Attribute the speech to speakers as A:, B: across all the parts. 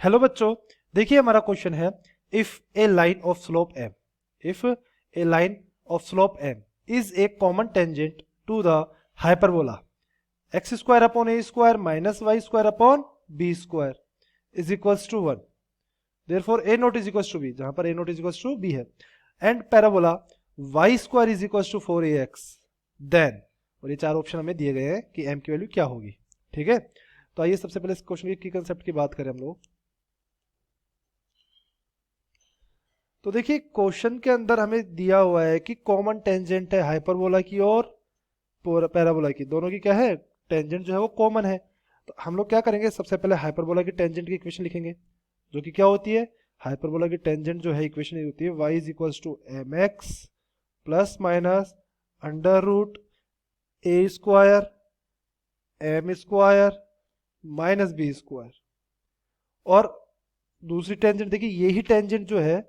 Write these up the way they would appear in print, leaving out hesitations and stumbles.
A: Hello बच्चों, देखिए हमारा क्वेश्चन है if a line of slope m, if a line of slope m is a common tangent to the hyperbola x square upon A square minus y square upon b square is equals to 1, therefore a not is equals to b, जहां पर a not is equals to b है, and parabola y square is equals to 4ax, then, और ये चार option हमें दिए गए हैं कि m की वैल्यू क्या होगी। ठीक है, तो आइए सबसे पहले इस क्वेश्चन की कंसेप्ट की बात करें हम लोग। तो देखिए क्वेश्चन के अंदर हमें दिया हुआ है कि कॉमन टेंजेंट है हाइपरबोला की और पैराबोला की, दोनों की क्या है, टेंजेंट जो है वो कॉमन है। तो हम लोग क्या करेंगे, सबसे पहले हाइपरबोला की टेंजेंट की इक्वेशन लिखेंगे, जो कि क्या होती है, हाइपरबोला की टेंजेंट जो है इक्वेशन होती है y is equals to M X plus minus under root A square M square minus B square. और दूसरी टेंजेंट देखिए, यही टेंजेंट जो है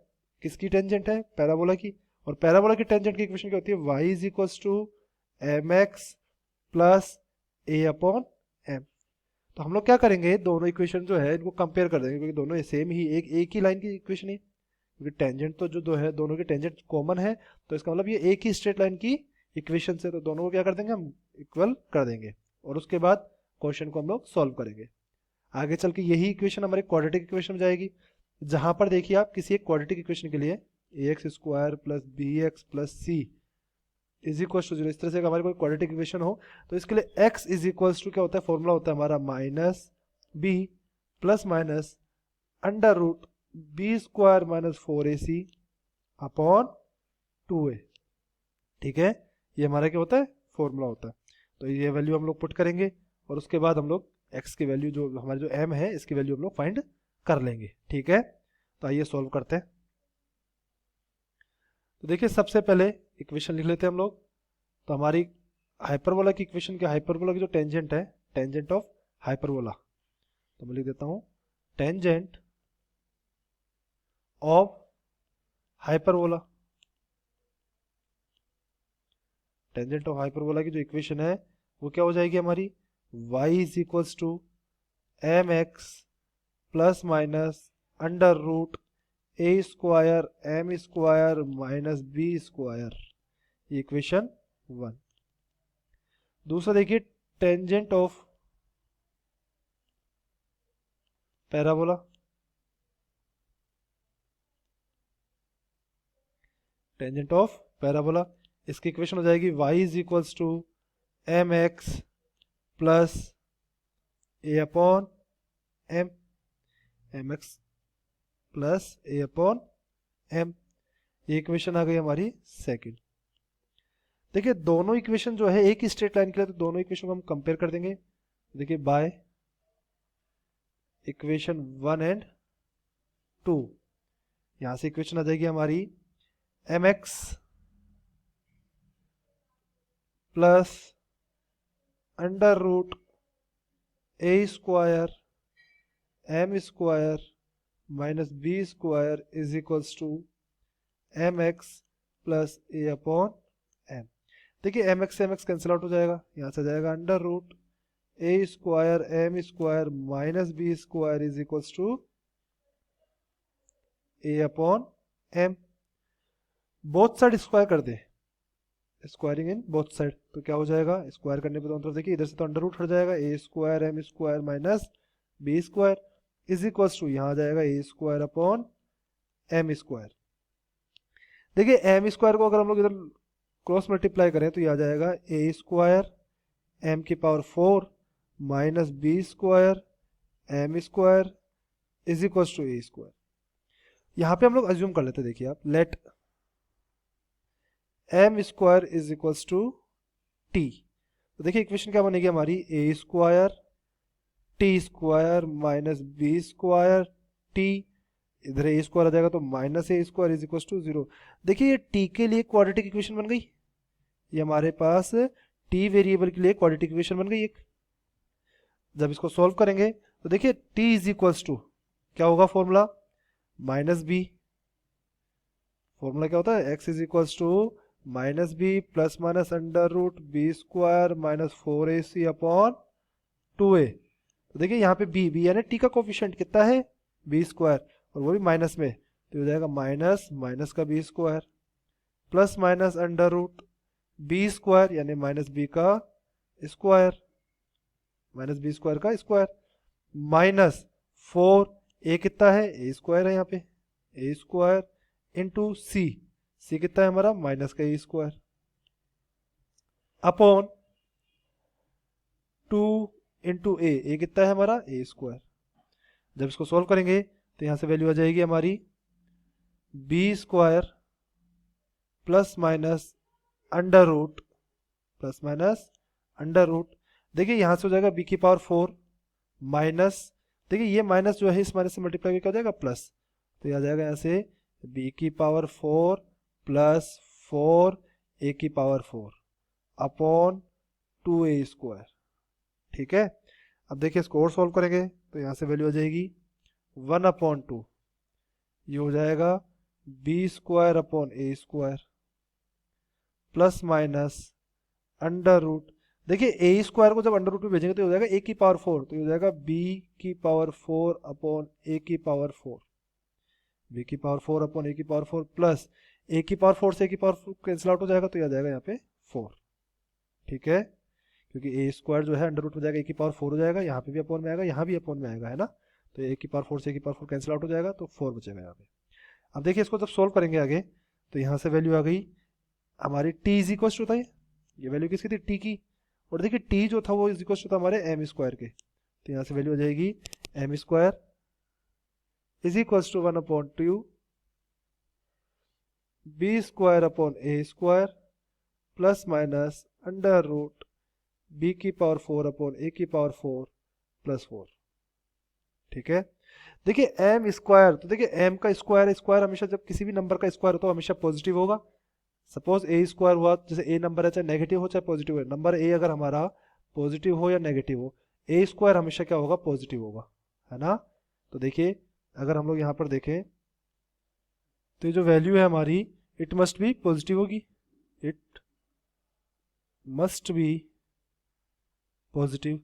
A: किसकी टेंजेंट है, पैराबोला की, और पैराबोला की टेंजेंट की इक्वेशन क्या होती है, y is equals to M X plus A upon M. तो हम लोग क्या करेंगे, दोनों इक्वेशन जो है इनको कंपेयर कर देंगे, क्योंकि दोनों सेम ही एक ही लाइन की इक्वेशन है, क्योंकि टेंजेंट तो जो दो है दोनों की टेंजेंट कॉमन है, तो इसका मतलब ये एक ही स्ट्रेट लाइन की इक्वेशन से, तो दोनों को क्या कर देंगे हम, इक्वल कर देंगे, और उसके बाद क्वेश्चन को हम लोग सॉल्व करेंगे। आगे चल के यही इक्वेशन हमारे क्वाड्रेटिक इक्वेशन में जाएगी, जहां पर देखिए आप किसी एक क्वाड्रेटिक इक्वेशन के लिए a x square plus b x plus c is equals to zero, इस तरह से हमारे कोई क्वाड्रेटिक इक्वेशन हो तो इसके लिए x इज इक्वल्स टू क्या होता है, फॉर्मूला होता है हमारा minus B plus minus under root B square minus 4ac upon 2a। ठीक है, ये हमारा क्या होता है, फॉर्मूला होता है। तो ये वैल्यू हम लोग पुट करेंगे, और उसके बाद हम लोग x की वैल्यू जो हमारे जो m है इसकी वैल्यू हम लोग फाइंड कर लेंगे। ठीक है, तो आइए सॉल्व करते हैं। तो देखिए सबसे पहले इक्वेशन लिख लेते हैं हम लोग। तो हमारी हाइपरबोला की इक्वेशन के, हाइपरबोला की जो टेंजेंट है, टेंजेंट ऑफ हाइपरबोला, तो मैं लिख देता हूं tangent of hyperbola. Tangent of hyperbola की जो इक्वेशन है वो क्या हो जाएगी हमारी, y is equals to M X plus minus under root A square M square minus B square, equation 1। दूसरा देखिए tangent of parabola, tangent of parabola, इसकी इक्वेशन हो जाएगी y is equals to M X plus A upon M, M X plus A upon M, ये equation आ गई हमारी second. देखिए दोनों इक्वेशन जो है एक ही स्ट्रेट लाइन के लिए, तो दोनों इक्वेशन को हम कंपेयर कर देंगे। देखिए बाय इक्वेशन 1 एंड 2, यहां से इक्वेशन आ जाएगी हमारी M X plus under root A square M square minus B square is equals to M X plus A upon M. देखिए एम एक्स कैंसिल आउट हो जाएगा, यहाँ से जाएगा under root A square M square minus B square is equals to A upon M. Both side square कर दे, squaring in both side, तो क्या हो जाएगा, स्क्वायर करने पे दोनों तरफ देखिए इधर से तो अंडर रूट हट जाएगा, ए square M square minus B square is equals to, यहाँ आ जाएगा ए स्क्वायर अपॉन एम स्क्वायर। देखिए एम स्क्वायर को अगर हम लोग इधर क्रॉस मल्टीप्लाई करें तो ये आ जाएगा ए स्क्वायर एम की power 4 minus B square M square is equals to A square. यहां पे हम लोग अज्यूम कर लेते हैं, देखिए आप, let m square is equals to t. तो देखिए इक्वेशन क्या बनेगी हमारी, a square t square minus B square t, इधर ए स्क्वायर आ जाएगा तो minus a square is equals to 0। देखिए ये टी के लिए क्वाड्रेटिक इक्वेशन बन गई, ये हमारे पास टी वेरिएबल के लिए क्वाड्रेटिक इक्वेशन बन गई एक। जब इसको सॉल्व करेंगे तो देखिए टी इज इक्वल्स टू क्या होगा फॉर्मूला, माइनस बी, फॉर्मूला क्या होता है, X is equals to minus B plus minus under root B square minus 4ac upon 2a। तो देखिए यहाँ पे बी यानी टी का कोफिशिएंट कितना है, बी स्क्वायर, और वो भी माइनस में, तो हो जाएगा माइनस माइनस का B square plus minus under root B square यानी माइनस बी का स्क्वायर, माइनस बी स्क्वायर का स्क्वायर माइनस 4, ए कितना है, ए स्क्वायर है यहाँ पे, ए स्क्वायर इंटू सी, सी कितना है हमारा माइनस का ए स्क्वायर अपॉन 2 इंटू ए कितना है हमारा ए स्क्वायर। जब इसको सॉल्व करेंगे तो यहाँ से वैल्यू आ जाएगी हमारी B square plus minus under root, plus minus under root, देखिए यहाँ से हो जाएगा बी की पावर 4 माइनस, देखिए ये माइनस जो है इस माइनस से मल्टीप्लाई क्या हो जाएगा प्लस, तो यह आ जाएगा यहाँ से बी की पावर 4 प्लस 4 ए की पावर 4 अपॉन 2a स्क्वायर। ठीक है, अब देखिए इसको और सॉल्व करेंगे तो यहाँ से वैल्यू आ जाएगी 1/2, ये हो जाएगा बी स्क्वायर अपॉन ए square plus minus under root, देखिए ए स्क्वायर को जब अंडर रूट में भेजेंगे तो हो जाएगा ए की पावर 4, तो ये हो जाएगा बी की पावर 4 अपॉन ए की पावर 4, बी की पावर 4 अपॉन ए की पावर 4 प्लस ए की पावर 4 से ए की पावर 4 कैंसिल आउट हो जाएगा, तो ये आ जाएगा यहाँ पे 4। ठीक है, क्योंकि ए स्क्वायर जो है अंडर रूट में जाएगा ए की पावर 4 हो जाएगा, यहाँ पे भी अपॉन में आएगा, यहाँ भी अपॉन में आएगा, है ना, तो ए की पावर 4 से ए की पावर 4 कैंसिल आउट हो जाएगा, तो 4 बचेगा यहाँ पे। अब देखिए इसको जब सोल्व करेंगे आगे तो यहाँ से वैल्यू आ गई हमारी टी इज इक्वल टू था, ये वैल्यू किसकी थी टी की, और देखिए टी जो था वो इज इक्वल टू था हमारे एम स्क्वायर के, तो यहाँ से वैल्यू आ जाएगी M square is equal to 1/2 B square upon A square plus minus under root B की पावर 4 अपॉन ए की पावर 4 प्लस 4। ठीक है, देखिए एम स्क्वायर, तो देखिए एम का स्क्वायर, स्क्वायर हमेशा जब किसी भी नंबर का स्क्वायर होता है हमेशा पॉजिटिव होगा। सपोज ए स्क्वायर हुआ, जैसे ए नंबर है चाहे नेगेटिव हो चाहे पॉजिटिव हो, नंबर ए अगर हमारा पॉजिटिव हो या नेगेटिव हो, ए स्क्वायर हमेशा क्या होगा पॉजिटिव होगा, है ना। तो देखिए अगर हम लोग यहाँ पर देखें तो ये जो वैल्यू है हमारी इट मस्ट बी पॉजिटिव होगी, इट मस्ट बी पॉजिटिव।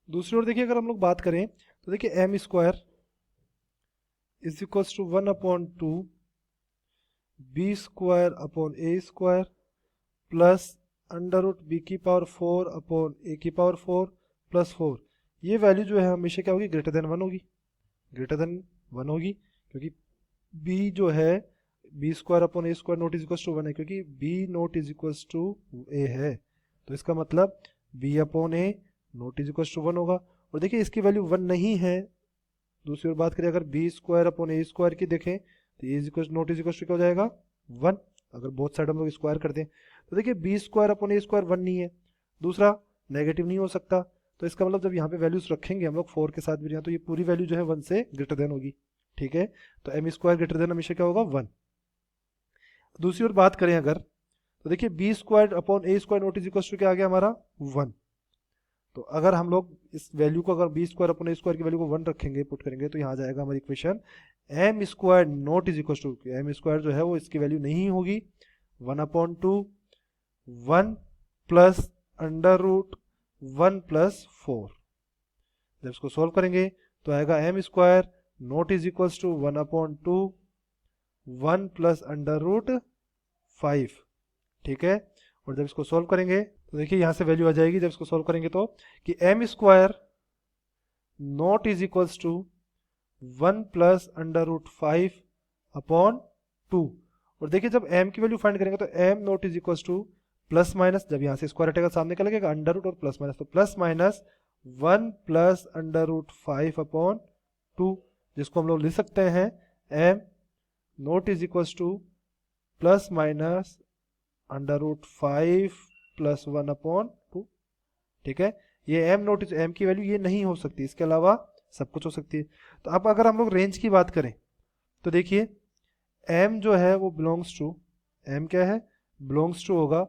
A: दूसरी ओर देखिए अगर हम लोग बात करें तो देखिए M square is equals to 1/2 B square upon A square plus under root B की पावर 4 अपॉन ए की पावर 4 प्लस 4, ये वैल्यू जो है हमेशा क्या होगी ग्रेटर देन 1 होगी, ग्रेटर देन 1 होगी, क्योंकि b जो है b square upon A square not is equal to 1 है, क्योंकि b not is equal to a है, तो इसका मतलब b upon a not is equal to 1 होगा। और देखिए इसकी वैल्यू 1 नहीं है। दूसरी ओर बात करें अगर बी स्क्वायर अपॉन ए स्क्वायर की देखें तो a is equal not is equal to क्या हो जाएगा 1, अगर बोथ साइड हम लोग स्क्वायर कर दें तो देखिए बी स्क्वायर अपॉन ए स्क्वायर 1 नहीं है, दूसरा नेगेटिव नहीं हो सकता, तो इसका मतलब जब यहाँ पे वैल्यूज रखेंगे हम लोग 4 के साथ भी यहाँ, तो ये पूरी वैल्यू जो है 1 से ग्रेटर देन होगी। ठीक है, तो एम स्क्वायर ग्रेटर देन हमेशा क्या होगा 1। दूसरी ओर बात करें अगर तो देखिए B square upon A square not is equal to क्या आ गया हमारा 1, तो अगर हम लोग इस वैल्यू को अगर बी स्क्वायर अपॉन ए स्क्वायर की वैल्यू को 1 रखेंगे पुट करेंगे तो यहाँ आ जाएगा हमारी equation M square not is equal to, M square जो है वो इसकी वैल्यू नहीं होगी 1/2 1 प्लस अंडर रूट 1 प्लस 4। जब इसको सोल्व करेंगे तो आएगा M square not is equal to 1/2 1 plus under root 5। ठीक है, और जब इसको सोल्व करेंगे तो देखिए यहाँ से वैल्यू आ जाएगी जब इसको सोल्व करेंगे तो कि M square not is equals to 1 plus under root 5 upon 2। और देखिए जब m की वैल्यू फाइंड करेंगे तो m naught is equals to plus minus, जब यहाँ से स्क्वायर हटेगा सामने क्या लगेगा अंडर रूट और प्लस माइनस, तो plus minus 1 plus under root 5 upon 2, जिसको हम लोग लिख सकते हैं m naught is equals to plus minus under root 5 plus 1 upon 2। ठीक है, ये m नॉट इज m की वैल्यू ये नहीं हो सकती, इसके अलावा सब कुछ हो सकती है। तो अब अगर हम लोग रेंज की बात करें तो देखिए m जो है वो बिलोंग्स टू, m क्या है बिलोंग्स टू होगा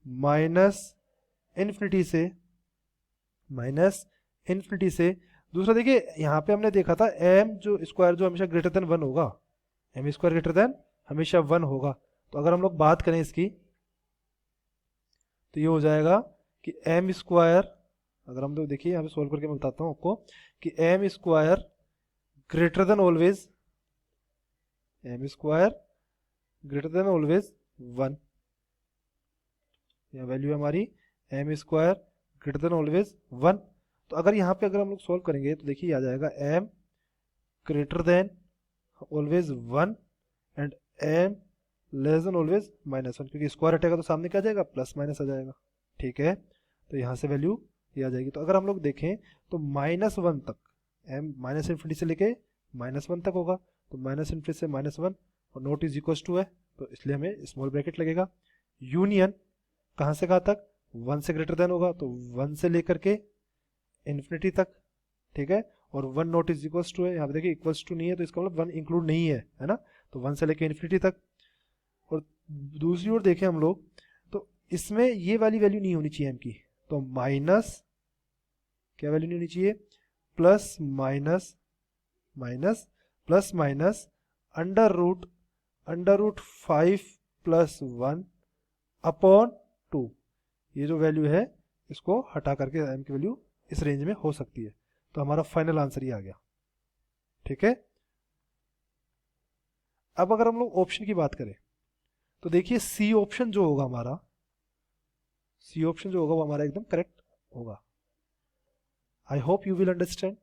A: माइनस इन्फिनिटी से, माइनस इन्फिनिटी से। दूसरा देखिए यहाँ पे हमने देखा था m जो स्क्वायर जो हमेशा ग्रेटर देन 1 होगा, m स्क्वायर ग्रेटर देन हमेशा 1 होगा। तो अगर हम लोग बात करें इसकी तो ये हो जाएगा कि m स्क्वायर अगर हम लोग देखिए यहाँ पे सोल्व करके मैं बताता हूँ आपको कि M square greater than always, M square greater than always 1, यहाँ वैल्यू है हमारी M square greater than always 1। तो अगर यहाँ पे अगर हम लोग सोल्व करेंगे तो देखिए आ जाएगा M greater than always 1 and M less than always -1, क्योंकि स्क्वायर हटेगा तो सामने क्या आ जाएगा, प्लस माइनस आ जाएगा। ठीक है, तो यहाँ से वैल्यू ये आ जाएगी। तो अगर हम लोग देखें तो -1 तक, एम माइनस इन्फिनिटी से लेके -1 तक होगा, तो माइनस इन्फिनिटी से -1 और नॉट इज इक्वल टू है, तो इसलिए हमें स्मॉल ब्रैकेट लगेगा। यूनियन कहाँ से कहाँ तक, 1 से ग्रेटर देन होगा, तो 1 से लेकर के इन्फिनिटी तक। ठीक है, और 1 नॉट इज इक्वल्स टू है, यहाँ पे देखिए इक्वल्स टू नहीं है तो इसका मतलब 1 इंक्लूड नहीं है ना, तो 1 से लेके इन्फिनिटी तक। और दूसरी ओर देखें हम लोग तो इसमें ये वाली वैल्यू नहीं होनी चाहिए एम की, तो माइनस क्या वैल्यू नहीं होनी चाहिए, plus minus minus plus minus under root 5 + 1 upon 2, ये जो वैल्यू है इसको हटा करके एम की वैल्यू इस रेंज में हो सकती है। तो हमारा फाइनल आंसर ये आ गया। ठीक है, अब अगर हम लोग ऑप्शन की बात करें तो देखिए सी ऑप्शन जो होगा हमारा, सी ऑप्शन जो होगा वो हमारा एकदम करेक्ट होगा। I hope you will understand.